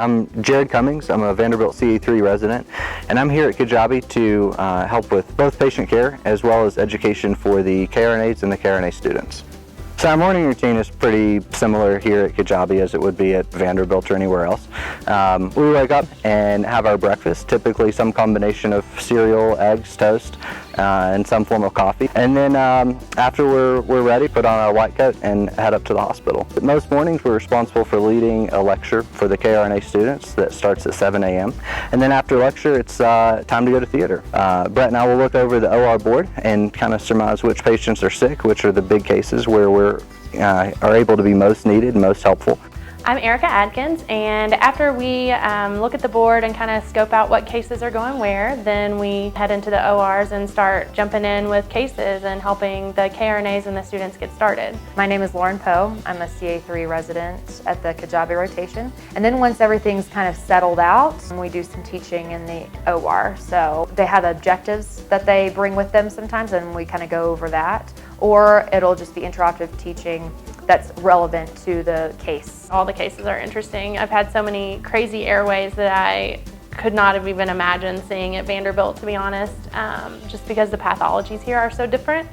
I'm Jared Cummings. I'm a Vanderbilt CA3 resident, and I'm here at Kijabe to help with both patient care as well as education for the KRNAs and the KRNA students. So our morning routine is pretty similar here at Kijabe as it would be at Vanderbilt or anywhere else. We wake up and have our breakfast, typically some combination of cereal, eggs, toast, and some form of coffee. And then after we're ready, put on our white coat and head up to the hospital. But most mornings we're responsible for leading a lecture for the KRNA students that starts at 7 a.m. And then after lecture it's time to go to theater. Brett and I will look over the OR board and kind of surmise which patients are sick, which are the big cases where we're are able to be most needed, most helpful. I'm ADKINS, and after we look at the board and kind of scope out what cases are going where, then we head into the ORs and start jumping in with cases and helping the KRNAs and the students get started. My name is Lauren Poe. I'm a CA3 resident at the Kijabe rotation. And then once everything's kind of settled out, we do some teaching in the OR. So they have objectives that they bring with them sometimes, and we kind of go over that. Or it'll just be interactive teaching that's relevant to the case. All the cases are interesting. I've had so many crazy airways that I could not have even imagined seeing at Vanderbilt, to be honest, just because the pathologies here are so different.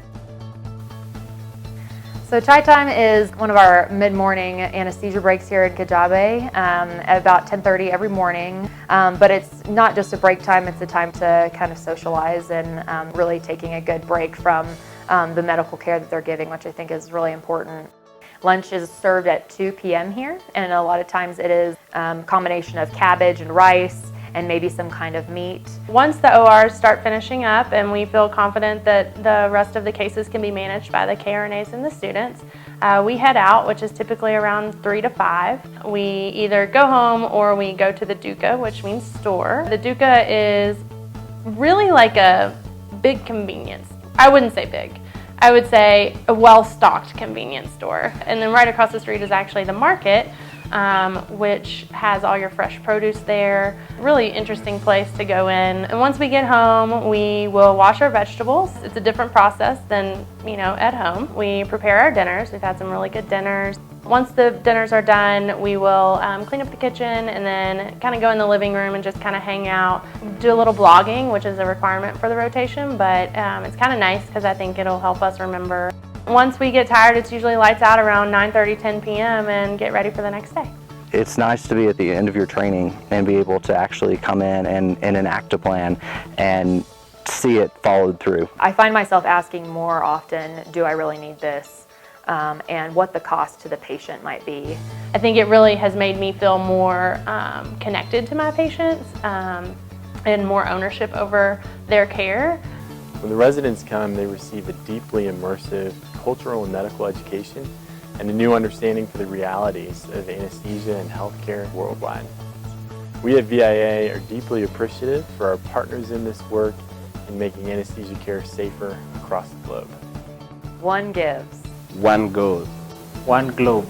So chai time is one of our mid-morning anesthesia breaks here at Kijabe at about 10:30 every morning. But it's not just a break time, it's a time to kind of socialize and really taking a good break from the medical care that they're giving, which I think is really important. Lunch is served at 2 p.m. here, and a lot of times it is a combination of cabbage and rice and maybe some kind of meat. Once the ORs start finishing up and we feel confident that the rest of the cases can be managed by the KRNAs and the students, we head out, which is typically around 3 to 5. We either go home or we go to the DUCA, which means store. The DUCA is really like a big convenience. I wouldn't say big. I would say a well-stocked convenience store. And then right across the street is actually the market, which has all your fresh produce there. Really interesting place to go in. And once we get home, we will wash our vegetables. It's a different process than, at home. We prepare our dinners. We've had some really good dinners. Once the dinners are done, we will clean up the kitchen and then kind of go in the living room and just kind of hang out. Do a little blogging, which is a requirement for the rotation, but it's kind of nice because I think it'll help us remember. Once we get tired, it's usually lights out around 9:30, 10 p.m. and get ready for the next day. It's nice to be at the end of your training and be able to actually come in and enact a plan and see it followed through. I find myself asking more often, do I really need this? And what the cost to the patient might be. I think it really has made me feel more connected to my patients and more ownership over their care. When the residents come, they receive a deeply immersive cultural and medical education and a new understanding for the realities of anesthesia and healthcare worldwide. We at VIA are deeply appreciative for our partners in this work in making anesthesia care safer across the globe. One gives. One goes. One globe.